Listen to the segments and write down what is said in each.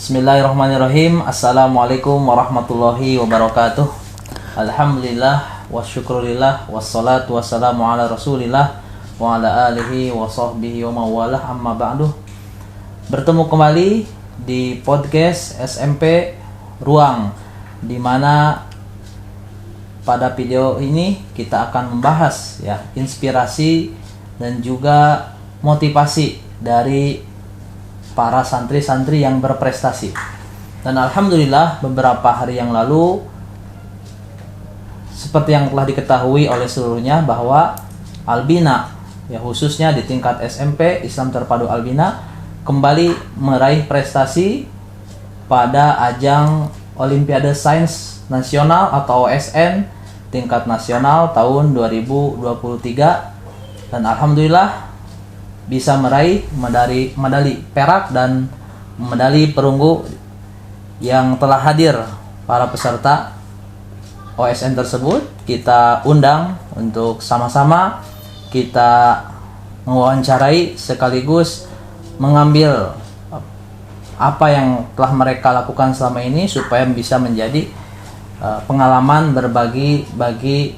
Bismillahirrahmanirrahim. Assalamualaikum warahmatullahi wabarakatuh. Alhamdulillah wa syukurillah wassalatu wassalamu ala rasulillah wa ala alihi wa sahbihi wa mawalah, amma ba'du. Bertemu kembali di podcast SMP Ruang, di mana pada video ini kita akan membahas ya inspirasi dan juga motivasi dari para santri-santri yang berprestasi. Dan alhamdulillah beberapa hari yang lalu, seperti yang telah diketahui oleh seluruhnya, bahwa Albina ya khususnya di tingkat SMP Islam Terpadu Albina kembali meraih prestasi pada ajang Olimpiade Sains Nasional atau OSN tingkat nasional tahun 2023, dan alhamdulillah bisa meraih medali perak dan medali perunggu yang telah hadir para peserta OSN tersebut. Kita undang untuk sama-sama kita mewawancarai sekaligus mengambil apa yang telah mereka lakukan selama ini supaya bisa menjadi pengalaman berbagi bagi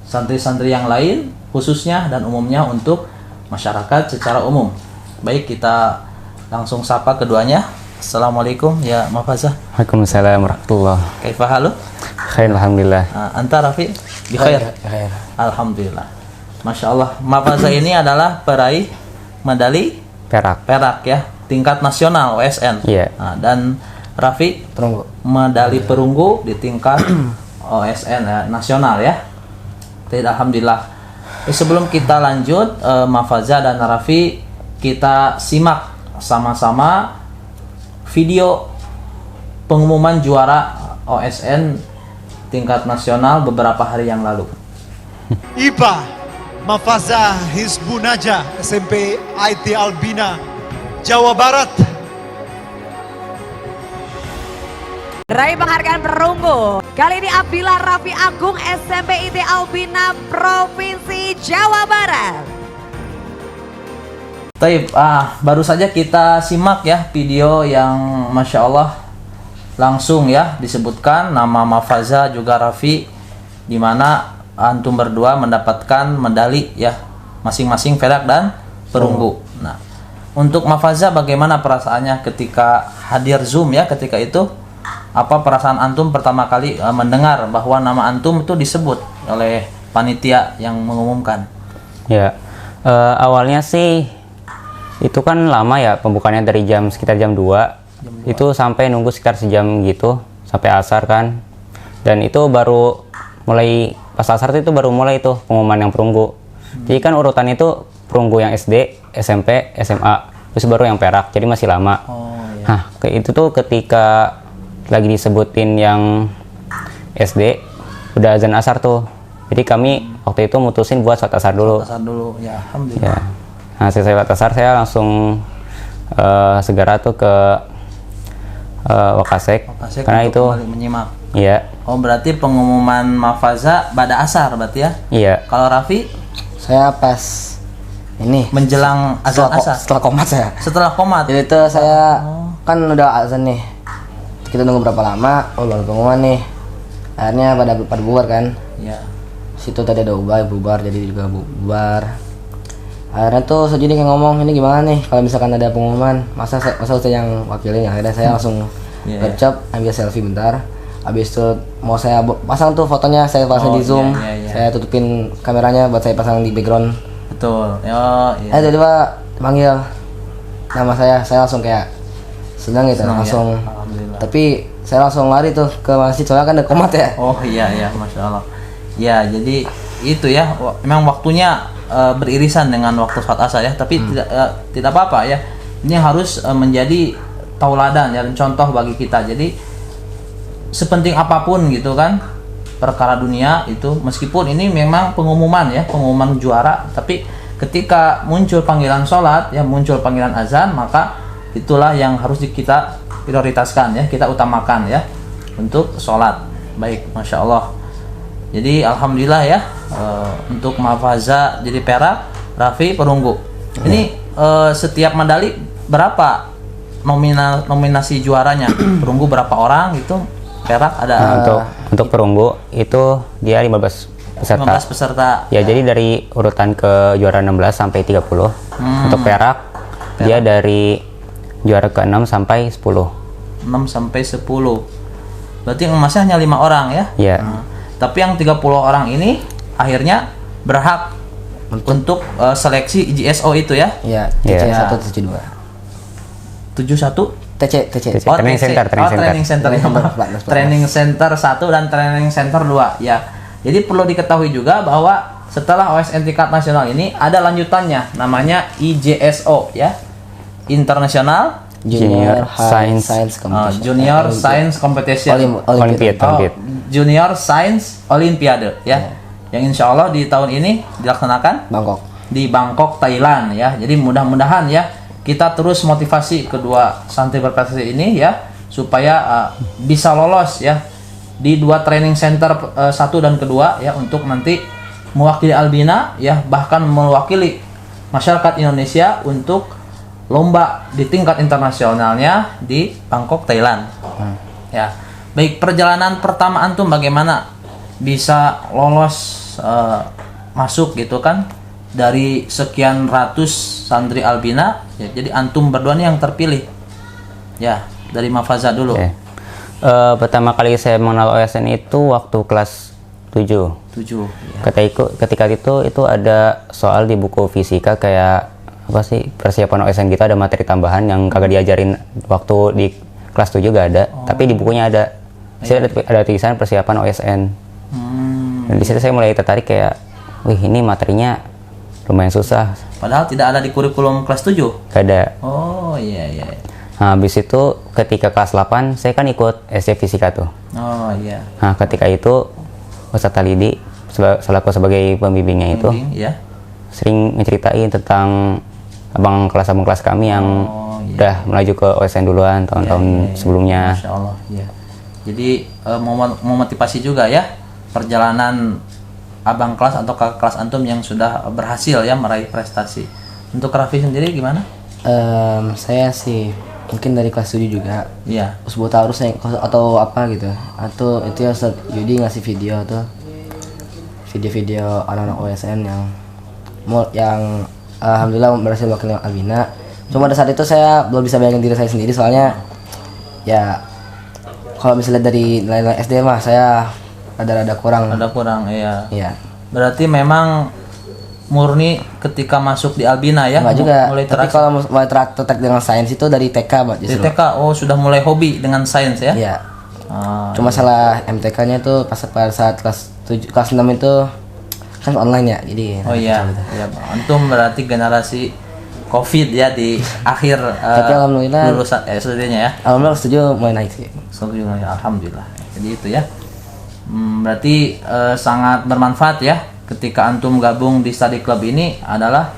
santri-santri yang lain khususnya dan umumnya untuk masyarakat secara umum. Baik, kita langsung sapa keduanya. Assalamualaikum ya Mafazah. Waalaikumsalam warahmatullahi. Kaifa halu? Khair alhamdulillah. Anta Rafi? Bi khair. Alhamdulillah. Masya Allah. Mafazah ini adalah peraih medali perak ya, tingkat nasional OSN. Iya. Dan Rafi Perunggu. medali perunggu di tingkat OSN ya, nasional ya. Alhamdulillah. Sebelum kita lanjut, Mafazah dan Rafi, kita simak sama-sama video pengumuman juara OSN tingkat nasional beberapa hari yang lalu. IPA Mafazah Hizbunaja SMP IT Albina Jawa Barat. Raih penghargaan perunggu. Kali ini Abdillah Rafi Agung SMP IT Albina Provinsi Jawa Barat. Taib, baru saja kita simak ya video yang Masya Allah langsung ya disebutkan nama Mafazah juga Rafi, di mana antum berdua mendapatkan medali ya masing-masing perak dan perunggu. Nah, untuk Mafazah bagaimana perasaannya ketika hadir Zoom ya ketika itu? Apa perasaan antum pertama kali mendengar bahwa nama antum itu disebut oleh panitia yang mengumumkan? Ya, awalnya sih itu kan lama ya pembukaannya, dari sekitar jam 2. Itu sampai nunggu sekitar sejam gitu sampai asar kan. Dan itu baru mulai pas asar itu baru mulai itu pengumuman yang perunggu. Jadi kan urutan itu perunggu yang SD, SMP, SMA, terus baru yang perak. Jadi masih lama. Iya. Nah, itu tuh ketika lagi disebutin yang SD udah azan asar tuh, jadi kami waktu itu mutusin buat sholat asar dulu. Ya, alhamdulillah. Ya. Nah, setelah sholat asar saya langsung segera tuh ke Wakasek karena itu menyimak. Iya. Oh, berarti pengumuman Mafazah pada asar berarti ya? Iya. Kalau Rafi Saya pas ini menjelang azan asar. setelah komat saya. Setelah komat. Jadi itu saya kan udah azan nih. Kita nunggu berapa lama? Oh, baru pengumuman nih. Akhirnya pada bubar kan. Ya. Situ tadi ada bubar, jadi juga bubar. Akhirnya tuh jadi kayak ngomong, ini gimana nih kalau misalkan ada pengumuman, masa Ustaz yang wakilin. Akhirnya saya langsung gercep, ambil selfie bentar. Habis itu mau saya pasang tuh fotonya, saya pasang di Zoom. Saya tutupin kameranya buat saya pasang di background. Betul. Iya. Tiba-tiba panggil nama saya langsung kayak senang gitu, langsung. Ya? Alhamdulillah. Tapi saya langsung lari tuh ke masjid soalnya kan ada komat ya. Oh iya, Masya Allah. Ya, jadi itu ya, memang waktunya beririsan dengan waktu sholat asar ya, tapi tidak apa-apa ya. Ini harus menjadi tauladan ya, dan contoh bagi kita. Jadi sepenting apapun gitu kan perkara dunia itu, meskipun ini memang pengumuman ya, pengumuman juara, tapi ketika muncul panggilan sholat ya, muncul panggilan azan, maka itulah yang harus kita prioritaskan ya, kita utamakan ya untuk sholat. Baik, Masya Allah. Jadi alhamdulillah ya, untuk Mafazah jadi perak, Rafi perunggu. Ini setiap medali berapa nominasi juaranya? Perunggu berapa orang gitu? Perak ada Untuk perunggu itu dia 15 peserta. 15 peserta. Ya, jadi dari urutan ke juara 16 sampai 30. Untuk perak dia dari juara ke-6 sampai 10. 6 sampai 10. Berarti yang emasnya hanya 5 orang ya? Iya. Tapi yang 30 orang ini akhirnya berhak untuk seleksi IGSO itu ya? Iya, Iya. TC1 TC2. 71 TC. Oh, Training TC. center, training center. Training center ya, maaf. Platnas. Training center 1 dan training center 2 ya. Jadi perlu diketahui juga bahwa setelah OSN tingkat nasional ini ada lanjutannya namanya IJSO ya. International Junior High Science Competition. Junior Science Competition. Olympiad. Junior Science Olympiade ya. Yang insya Allah di tahun ini dilaksanakan Bangkok. di Bangkok, Thailand ya. Jadi mudah-mudahan ya kita terus motivasi kedua santri berprestasi ini ya supaya bisa lolos ya di 2 training center 1 dan kedua ya untuk nanti mewakili Albina ya, bahkan mewakili masyarakat Indonesia untuk lomba di tingkat internasionalnya di Bangkok, Thailand. Ya. Baik, perjalanan pertama antum bagaimana bisa lolos masuk gitu kan dari sekian ratus santri Albina ya, jadi antum berdua nih yang terpilih ya, dari Mafaza dulu. Oke. Pertama kali saya mengenal OSN itu waktu kelas 7 ya. Ketika itu ada soal di buku fisika kayak apa sih, persiapan OSN kita ada materi tambahan yang kagak diajarin waktu di kelas 7 gak ada, tapi di bukunya ada. Saya ada tulisan persiapan OSN. Dan di situ saya mulai tertarik kayak, wih ini materinya lumayan susah. Padahal tidak ada di kurikulum kelas 7. Gak ada. Oh iya. Nah, habis itu ketika kelas 8 saya kan ikut SD Fisika tuh. Oh iya. Nah, ketika itu Ustadz Talidi selaku sebagai pembimbingnya itu Ya. sering ngeceritain tentang abang kelas kami yang udah melaju ke OSN duluan tahun-tahun sebelumnya. Masya Allah ya. Jadi memotivasi juga ya perjalanan abang kelas atau kakak kelas antum yang sudah berhasil ya meraih prestasi. Untuk Raffi sendiri gimana? Saya sih mungkin dari kelas 7 juga. Iya. Usbuh Taurus atau apa gitu. Atau itu ya Ustaz Yudi ngasih video tuh. Video-video anak-anak OSN yang alhamdulillah berhasil wakil Albina. Cuma pada saat itu saya belum bisa bayangin diri saya sendiri soalnya ya kalau misalnya dari nilai SD mah saya rada-rada kurang. Ada kurang ya. Iya. Berarti memang murni ketika masuk di Albina ya. Enggak juga. Mulai Tapi kalau mulai tertarik dengan sains itu dari TK, Pak, di justru. TK sudah mulai hobi dengan sains ya. Iya. Ah, Cuma salah MTK-nya tuh pada saat kelas 6 itu kan online ya. Jadi oh iya. Ya, antum berarti generasi Covid ya di akhir Tapi alhamdulillah lulusan SD-nya ya. alhamdulillah setuju mulai naik sih. Alhamdulillah. Jadi itu ya. Berarti sangat bermanfaat ya ketika antum gabung di study club ini adalah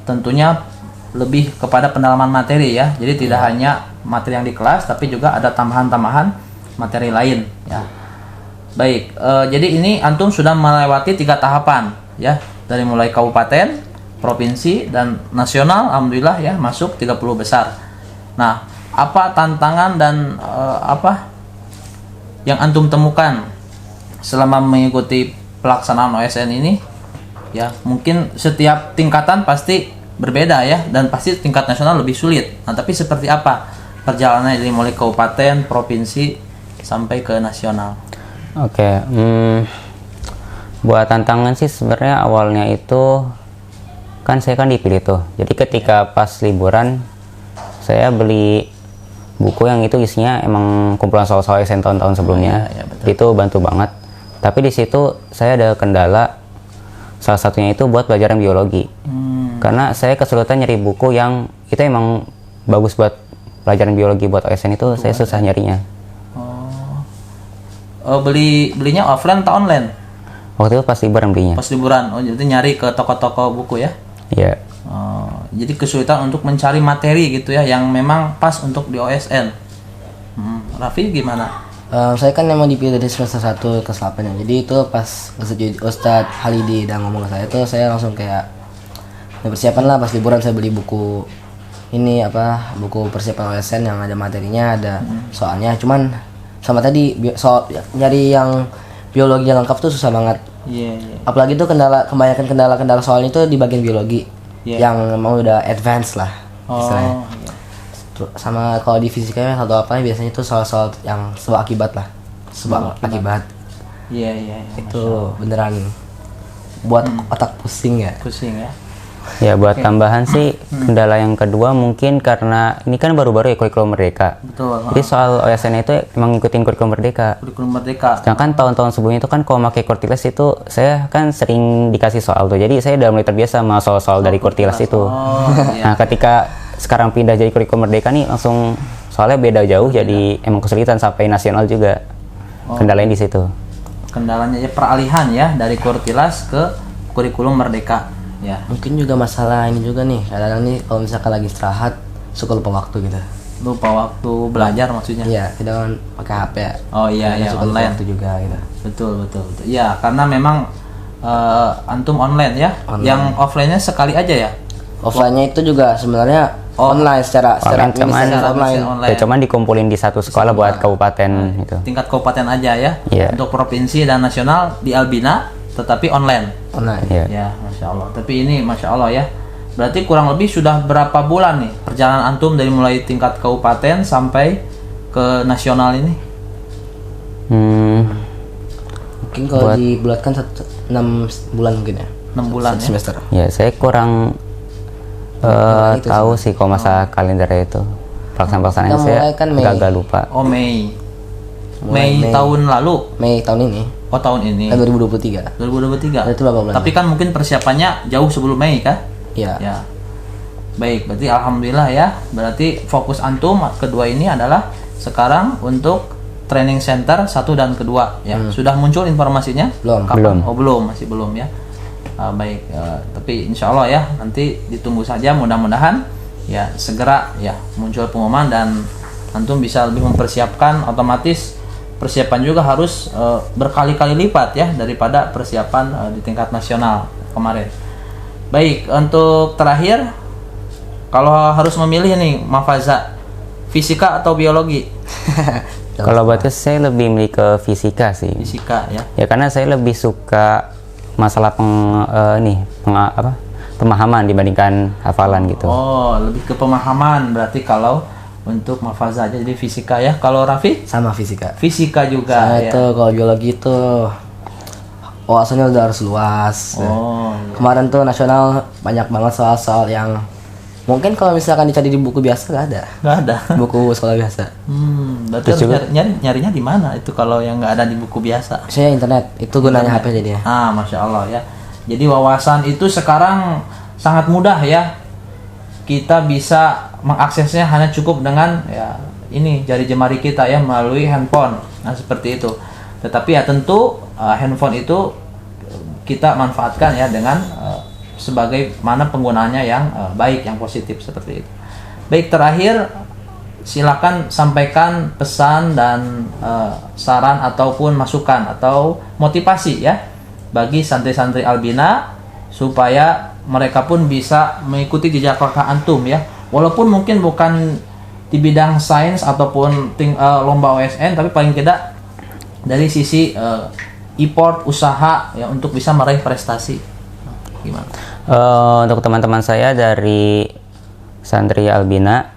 tentunya lebih kepada pendalaman materi ya. Jadi tidak hanya materi yang di kelas tapi juga ada tambahan-tambahan materi lain ya. Baik, jadi ini antum sudah melewati 3 tahapan ya, dari mulai kabupaten, provinsi dan nasional. Alhamdulillah ya masuk 30 besar. Nah, apa tantangan dan apa yang antum temukan selama mengikuti pelaksanaan OSN ini? Ya, mungkin setiap tingkatan pasti berbeda ya, dan pasti tingkat nasional lebih sulit. Nah, tapi seperti apa perjalanannya dari mulai kabupaten, provinsi sampai ke nasional? Oke, buat tantangan sih sebenarnya awalnya itu kan saya kan dipilih tuh. Jadi ketika pas liburan saya beli buku yang itu isinya emang kumpulan soal-soal OSN tahun-tahun sebelumnya. Iya, betul. Itu bantu banget. Tapi di situ saya ada kendala, salah satunya itu buat pelajaran biologi. Karena saya kesulitan nyari buku yang itu emang bagus buat pelajaran biologi buat OSN itu saya susah nyarinya. Belinya offline atau online? Waktu itu pas liburan belinya. Pas liburan. Oh, jadi nyari ke toko-toko buku ya? Iya. Jadi kesulitan untuk mencari materi gitu ya yang memang pas untuk di OSN. Raffi gimana? Saya kan memang dipilih dari semester 1 ke 8 ya. Jadi itu pas Ustadz Halidi udah ngomong ke saya tuh saya langsung kayak persiapan lah pas liburan saya beli buku ini apa buku persiapan OSN yang ada materinya, ada soalnya. Cuman sama tadi soal nyari yang biologi yang lengkap tuh susah banget. Iya, iya. Apalagi tuh kebanyakan kendala soalnya itu di bagian biologi yang mau udah advance lah istilahnya. Iya. Sama kalau di fisikanya atau apa biasanya itu soal-soal yang sebab akibat lah, sebab akibat. Iya, iya. Itu beneran buat otak pusing ya. Pusing ya. Ya buat tambahan sih kendala yang kedua mungkin karena ini kan baru-baru ya kurikulum merdeka. Betul. Jadi soal OSN itu emang ngikutin kurikulum merdeka. Kurikulum merdeka. Sedangkan tahun-tahun sebelumnya itu kan kalau pakai Kurtilas itu saya kan sering dikasih soal tuh. Jadi saya udah mulai terbiasa sama soal-soal dari Kurtilas itu. Oh, iya. Nah ketika sekarang pindah jadi kurikulum merdeka nih langsung soalnya beda jauh jadi emang kesulitan sampai nasional juga. Kendalanya di situ. Kendalanya ya peralihan ya dari Kurtilas ke kurikulum merdeka. Ya. Mungkin juga masalah ini juga nih, kadang-kadang nih kalau misalkan lagi istirahat suka lupa waktu gitu. Lupa waktu belajar maksudnya. Iya, kadang kan pakai HP ya. Oh iya, iya, suka lupa online. waktu juga gitu. Betul, betul, betul. Ya, karena memang antum online ya. Online. Yang offline-nya sekali aja ya. Offline-nya itu juga sebenarnya online secara Online cuman- online. Ya, cuman dikumpulin di satu sekolah buat kabupaten gitu. Tingkat kabupaten aja ya. Iya. Untuk provinsi dan nasional di Albina tetapi online. Online. Iya. Ya, masya Allah. Tapi ini masya Allah ya. Berarti kurang lebih sudah berapa bulan nih perjalanan antum dari mulai tingkat kabupaten sampai ke nasional ini? Mungkin kalau dibulatkan 6 bulan mungkin ya. 6 bulan ya. Semester. Ya saya kurang itu tahu sih kalau masa kalendernya itu. Pelaksanaan-pelaksanaannya Kita saya mulai kan Mei. agak lupa. Oh Mei. Mulai Mei tahun lalu. Mei tahun ini. Oh tahun ini. Kan 2023. 2023. Itu berapa bulan? Tapi kan mungkin persiapannya jauh sebelum Mei kah? Iya. Ya. Baik, berarti alhamdulillah ya. Berarti fokus antum kedua ini adalah sekarang untuk training center 1 dan kedua ya. Sudah muncul informasinya? Belum. Kapan? Belum. Oh, belum, masih belum ya. Baik, tapi insya Allah ya nanti ditunggu saja, mudah-mudahan ya segera ya muncul pengumuman dan antum bisa lebih mempersiapkan. Otomatis persiapan juga harus berkali-kali lipat ya daripada persiapan di tingkat nasional kemarin. Baik, untuk terakhir kalau harus memilih nih Mafaza, fisika atau biologi? Kalau buat saya lebih milih ke fisika sih. Fisika ya. Ya karena saya lebih suka masalah pemahaman dibandingkan hafalan gitu. Oh, lebih ke pemahaman berarti kalau untuk Mafaza aja jadi fisika ya. Kalau Raffi? Sama fisika. Fisika juga Nah, ya. itu kalau biologi itu wawasannya udah harus luas. Oh, iya. Kemarin tuh nasional banyak banget soal-soal yang mungkin kalau misalkan dicari di buku biasa nggak ada. Nggak ada. Buku sekolah biasa. Berarti Terus harus nyarinya di mana itu kalau yang nggak ada di buku biasa? Saya internet, itu gunanya HP jadinya. Masya Allah ya. Jadi wawasan itu sekarang sangat mudah ya. Kita bisa mengaksesnya hanya cukup dengan ya ini jari jemari kita ya melalui handphone. Nah seperti itu. Tetapi ya tentu handphone itu kita manfaatkan ya dengan sebagai mana penggunaannya yang baik, yang positif seperti itu. Baik, terakhir silakan sampaikan pesan dan saran ataupun masukan atau motivasi ya bagi santri-santri Albina supaya mereka pun bisa mengikuti jejak langkah antum ya, walaupun mungkin bukan di bidang sains ataupun lomba OSN, tapi paling tidak dari sisi effort usaha ya untuk bisa meraih prestasi. Gimana? Untuk teman-teman saya dari santri Albina,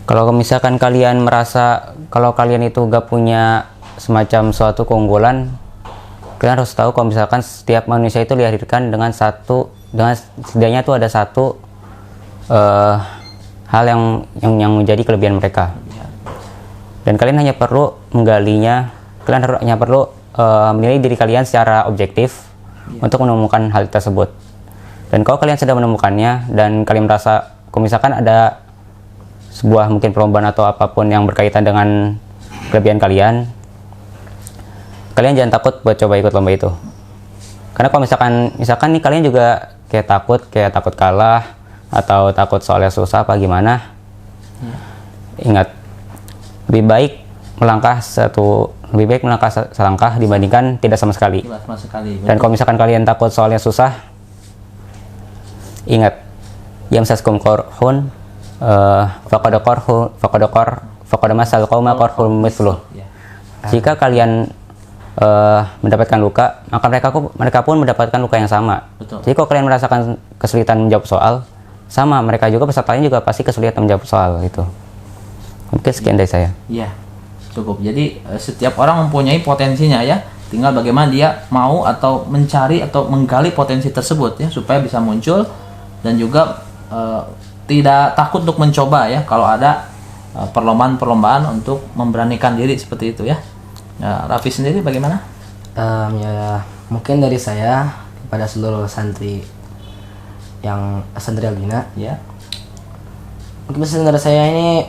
kalau misalkan kalian merasa kalau kalian itu gak punya semacam suatu keunggulan, kalian harus tahu kalau misalkan setiap manusia itu dilahirkan dengan setidaknya tuh ada satu hal yang menjadi kelebihan mereka, dan kalian hanya perlu menggalinya. Kalian hanya perlu menilai diri kalian secara objektif untuk menemukan hal tersebut. Dan kalau kalian sudah menemukannya dan kalian merasa kalau misalkan ada sebuah mungkin perlombaan atau apapun yang berkaitan dengan kelebihan kalian jangan takut buat coba ikut lomba itu. Karena kalau misalkan nih kalian juga kayak takut kalah atau takut soalnya susah apa gimana, ingat lebih baik melangkah selangkah dibandingkan tidak sama sekali. Sama sekali. Dan kalau misalkan kalian takut soalnya susah, Ingat, yamsaskum qarhun faqad masal qauma qarhun mithluh. Ya. Jika kalian mendapatkan luka, maka mereka pun mendapatkan luka yang sama. Betul. Jadi kalau kalian merasakan kesulitan menjawab soal, sama mereka juga, pesertanya juga pasti kesulitan menjawab soal itu. Mungkin sekian dari saya. Iya, cukup. Jadi setiap orang mempunyai potensinya ya. Tinggal bagaimana dia mau atau mencari atau menggali potensi tersebut ya, supaya bisa muncul dan juga tidak takut untuk mencoba ya. Kalau ada perlombaan-perlombaan untuk memberanikan diri seperti itu ya. Raffi sendiri bagaimana? Ya mungkin dari saya kepada seluruh santri yang santri Albina, Ya. mungkin pesan dari saya ini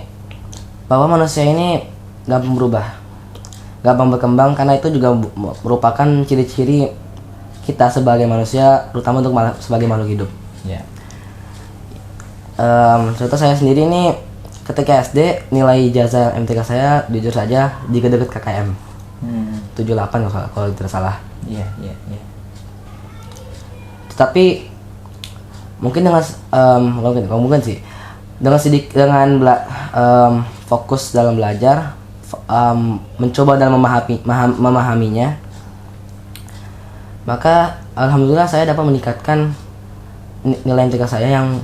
bahwa manusia ini gampang berubah, gampang berkembang, karena itu juga merupakan ciri-ciri kita sebagai manusia, terutama untuk sebagai makhluk hidup. Ya. Contoh saya sendiri ini ketika SD nilai ijazah MTK saya jujur saja deket-deket KKM 78 kalau tidak salah. Iya. Tetapi mungkin dengan mungkin sih dengan fokus dalam belajar, mencoba dalam memahaminya, maka alhamdulillah saya dapat meningkatkan nilai MTK saya yang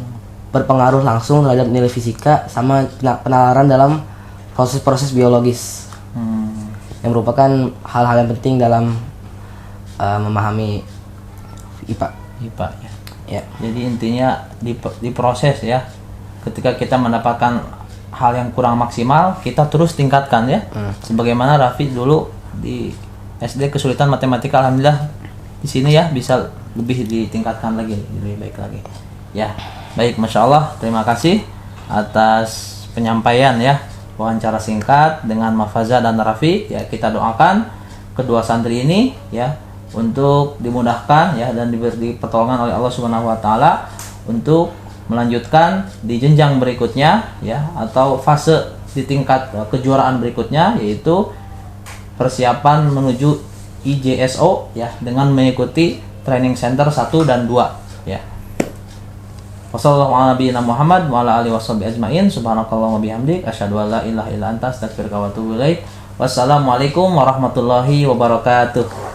berpengaruh langsung terhadap nilai fisika sama penalaran dalam proses-proses biologis yang merupakan hal-hal yang penting dalam memahami IPA. IPA ya. Ya. Jadi intinya diproses ya. Ketika kita mendapatkan hal yang kurang maksimal, kita terus tingkatkan ya. Sebagaimana Raffi dulu di SD kesulitan matematika, alhamdulillah di sini ya bisa lebih ditingkatkan lagi, lebih baik lagi. Ya, baik, masya Allah. Terima kasih atas penyampaian ya, wawancara singkat dengan Mafaza dan Raffi. Ya, kita doakan kedua santri ini ya untuk dimudahkan ya dan diberi pertolongan oleh Allah Subhanahu Wa Taala untuk melanjutkan di jenjang berikutnya ya, atau fase di tingkat kejuaraan berikutnya, yaitu persiapan menuju IJSO ya dengan mengikuti training center 1 dan 2 ya. Wassalamualaikum warahmatullahi wabarakatuh wa ala alihi washabihi ajmain. Subhanakallahumma bihamdik asyhadu an la ilaha illa anta astaghfiruka wa atubu ilaik. Wassalamualaikum warahmatullahi wabarakatuh.